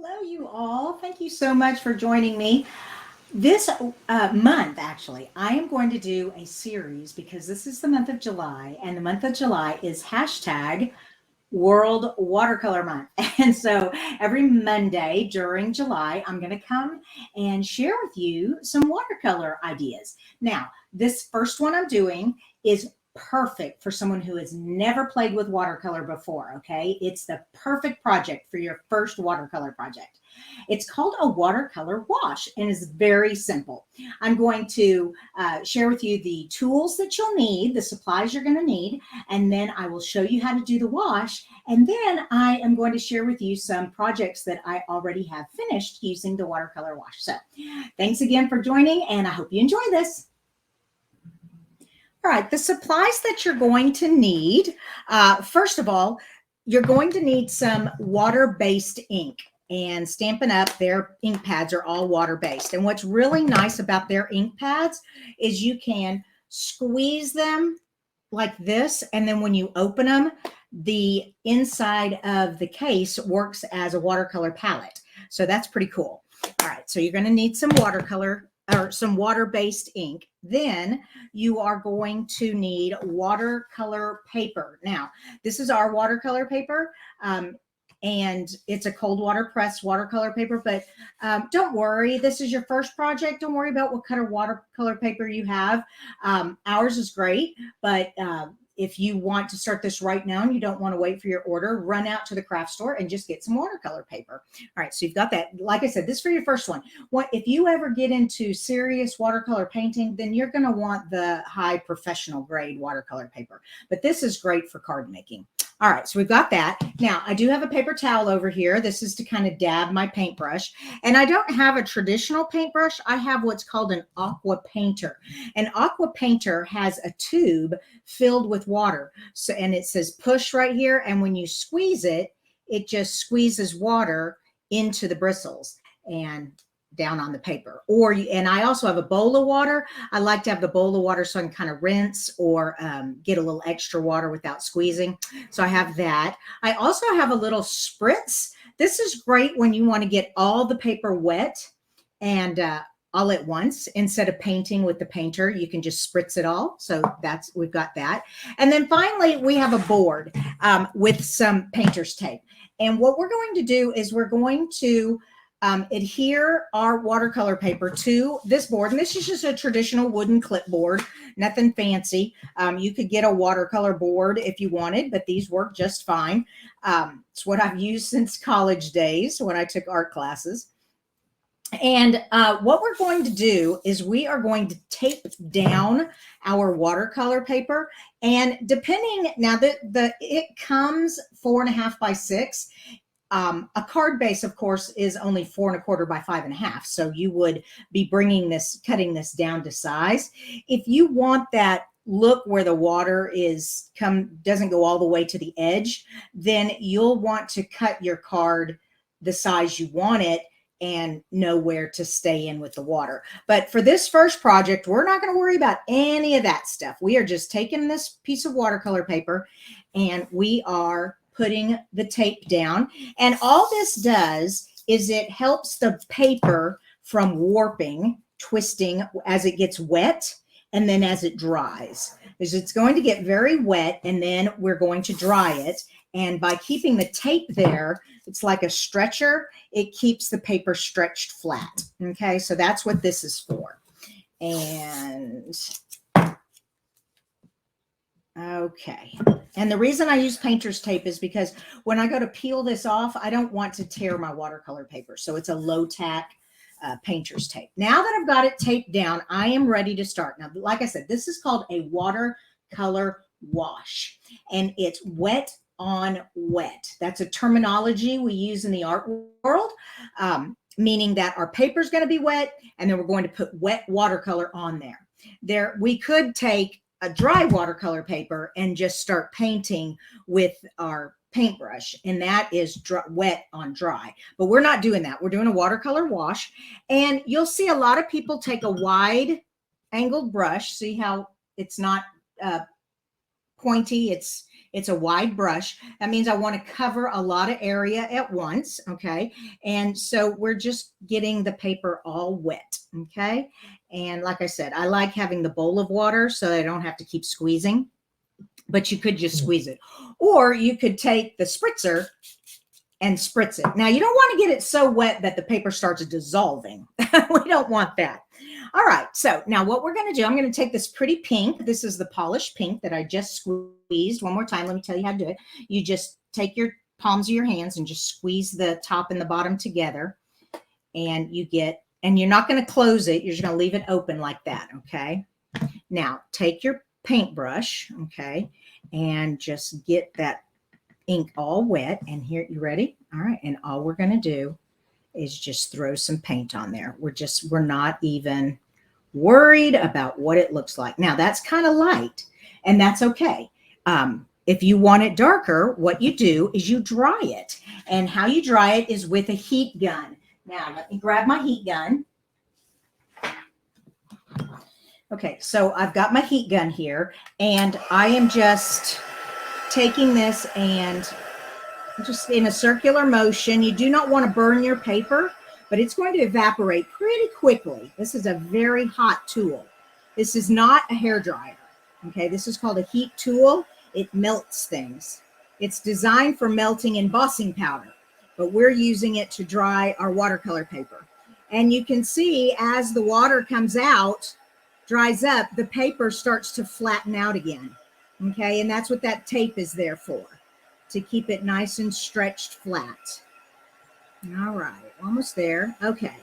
Hello, you all. Thank you so much for joining me. This month, actually, I am going to do a series because this is the month of July, and the month of July is hashtag World Watercolor Month. And so every Monday during July, I'm going to come and share with you some watercolor ideas. Now, this first one I'm doing is perfect for someone who has never played with watercolor before. Okay, it's the perfect project for your first watercolor project. It's called a watercolor wash and is very simple. I'm going to share with you the tools that you'll need, the supplies you're going to need, and then I will show you how to do the wash. And then I am going to share with you some projects that I already have finished using the watercolor wash. So thanks again for joining, and I hope you enjoy this. All right, the supplies that you're going to need, first of all, you're going to need some water-based ink. And Stampin' Up, their ink pads are all water-based. And what's really nice about their ink pads is you can squeeze them like this, and then when you open them, the inside of the case works as a watercolor palette. So that's pretty cool. All right, so you're going to need some watercolor or some water-based ink. Then you are going to need watercolor paper. Now, this is our watercolor paper. And it's a cold water pressed watercolor paper, but don't worry, this is your first project. Don't worry about what kind of watercolor paper you have. Ours is great, but if you want to start this right now and you don't want to wait for your order, run out to the craft store and just get some watercolor paper. All right, so you've got that. Like I said, this is for your first one. If you ever get into serious watercolor painting, then you're going to want the high professional grade watercolor paper. But this is great for card making. All right, so we've got that. Now, I do have a paper towel over here. This is to kind of dab my paintbrush. And I don't have a traditional paintbrush. I have what's called an aqua painter. An aqua painter has a tube filled with water. So, and it says push right here. And when you squeeze it, it just squeezes water into the bristles and down on the paper. And I also have a bowl of water. I like to have the bowl of water so I can kind of rinse or get a little extra water without squeezing. So I have that. I also have a little spritz. This is great when you want to get all the paper wet and all at once. Instead of painting with the painter, you can just spritz it all. So we've got that. And then finally, we have a board with some painter's tape. And what we're going to do is we're going to adhere our watercolor paper to this board. And this is just a traditional wooden clipboard, nothing fancy. You could get a watercolor board if you wanted, but these work just fine. It's what I've used since college days when I took art classes. And what we're going to do is we are going to tape down our watercolor paper. And depending, now it comes 4.5 by 6. A card base, of course, is only 4.25 by 5.5. So you would be cutting this down to size. If you want that look where the water doesn't go all the way to the edge, then you'll want to cut your card the size you want it and know where to stay in with the water. But for this first project, we're not going to worry about any of that stuff. We are just taking this piece of watercolor paper and we are putting the tape down. And all this does is it helps the paper from warping, twisting as it gets wet and then as it dries. Because it's going to get very wet and then we're going to dry it. And by keeping the tape there, it's like a stretcher. It keeps the paper stretched flat. Okay, so that's what this is for. And okay. And the reason I use painter's tape is because when I go to peel this off, I don't want to tear my watercolor paper. So it's a low tack painter's tape. Now that I've got it taped down, I am ready to start. Now, like I said, this is called a watercolor wash and it's wet on wet. That's a terminology we use in the art world, meaning that our paper is going to be wet and then we're going to put wet watercolor on there. We could take a dry watercolor paper and just start painting with our paintbrush, and that is wet on dry. But we're not doing that. We're doing a watercolor wash, and you'll see a lot of people take a wide angled brush. See how it's not pointy, It's a wide brush. That means I want to cover a lot of area at once, okay? And so we're just getting the paper all wet, okay? And like I said, I like having the bowl of water so I don't have to keep squeezing, but you could just squeeze it. Or you could take the spritzer and spritz it. Now, you don't want to get it so wet that the paper starts dissolving. We don't want that. All right, so now what we're going to do, I'm going to take this pretty pink. This is the polished pink that I just squeezed. One more time, let me tell you how to do it. You just take your palms of your hands and just squeeze the top and the bottom together, and you get, and you're not going to close it. You're just going to leave it open like that, okay? Now, take your paintbrush, okay, and just get that ink all wet. And here, you ready? All right, and all we're going to do is just throw some paint on there. We're not even worried about what it looks like. Now that's kind of light, and that's okay. If you want it darker, what you do is you dry it. And how you dry it is with a heat gun. Now let me grab my heat gun. Okay, so I've got my heat gun here, and I am just taking this and just in a circular motion. You do not want to burn your paper, but it's going to evaporate pretty quickly. This is a very hot tool. This is not a hair dryer. Okay, this is called a heat tool. It melts things. It's designed for melting embossing powder, but we're using it to dry our watercolor paper. And you can see as the water comes out, dries up, the paper starts to flatten out again. Okay, and that's what that tape is there for, to keep it nice and stretched flat. All right, almost there. Okay,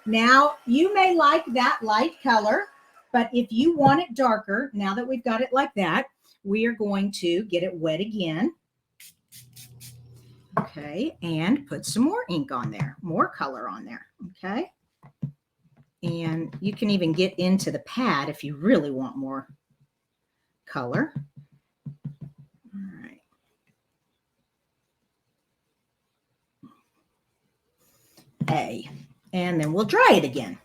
now you may like that light color, but if you want it darker, now that we've got it like that, we are going to get it wet again. Okay, and put some more ink on there, more color on there, okay? And you can even get into the pad if you really want more color. And then we'll dry it again.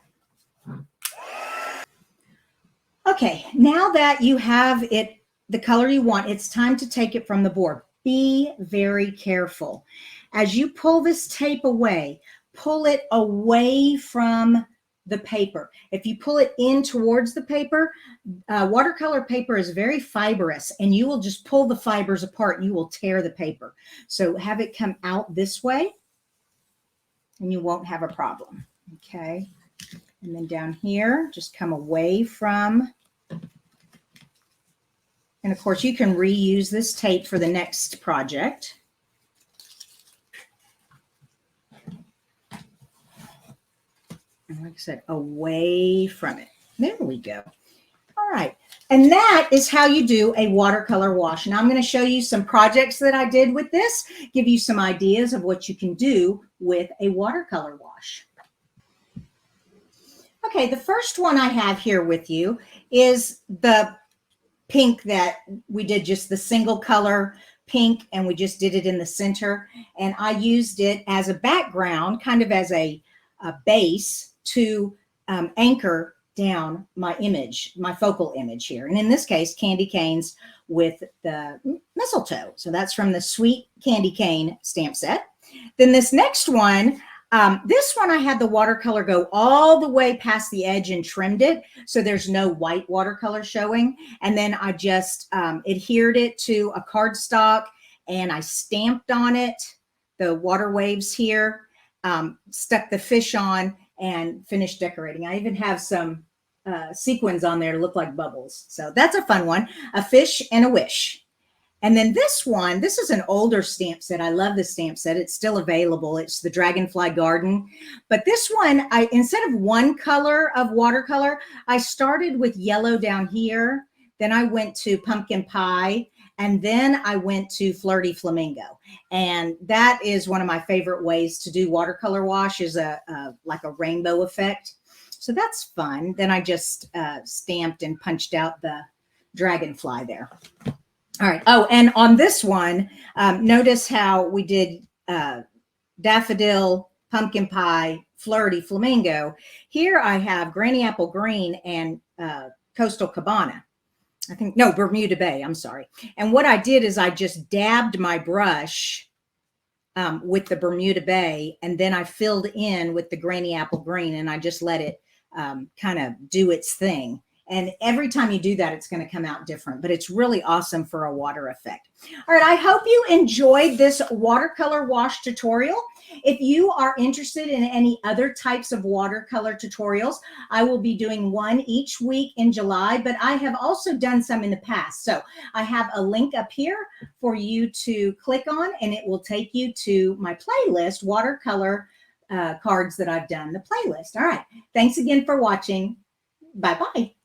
Okay, now that you have it the color you want, it's time to take it from the board. Be very careful. As you pull this tape away, pull it away from the paper. If you pull it in towards the paper, watercolor paper is very fibrous, and you will just pull the fibers apart and you will tear the paper. So have it come out this way, and you won't have a problem. Okay, and then down here, just come away from, and of course you can reuse this tape for the next project. And like I said, away from it. There we go. All right, and that is how you do a watercolor wash. Now I'm going to show you some projects that I did with this, give you some ideas of what you can do with a watercolor wash. Okay, the first one I have here with you is the pink that we did, just the single color pink, and we just did it in the center. And I used it as a background, kind of as a base to anchor down my image, my focal image here. And in this case, candy canes with the mistletoe. So that's from the Sweet Candy Cane stamp set. Then this next one, this one I had the watercolor go all the way past the edge and trimmed it, so there's no white watercolor showing. And then I just adhered it to a cardstock, and I stamped on it the water waves here, stuck the fish on, and finished decorating. I even have some sequins on there to look like bubbles. So that's a fun one, a fish and a wish. And then this one, this is an older stamp set. I love this stamp set. It's still available. It's the Dragonfly Garden. But this one, instead of one color of watercolor, I started with yellow down here. Then I went to pumpkin pie. And then I went to Flirty Flamingo. And that is one of my favorite ways to do watercolor wash, is like a rainbow effect. So that's fun. Then I just stamped and punched out the dragonfly there. All right. Oh, and on this one, notice how we did daffodil, pumpkin pie, Flirty Flamingo. Here I have Granny Apple Green and Coastal Cabana. I think, no, Bermuda Bay, I'm sorry. And what I did is I just dabbed my brush with the Bermuda Bay, and then I filled in with the Granny Apple Green, and I just let it kind of do its thing. And every time you do that, it's going to come out different, but it's really awesome for a water effect. All right, I hope you enjoyed this watercolor wash tutorial. If you are interested in any other types of watercolor tutorials, I will be doing one each week in July, but I have also done some in the past. So I have a link up here for you to click on, and it will take you to my playlist, watercolor cards that I've done, the playlist. All right, thanks again for watching. Bye-bye.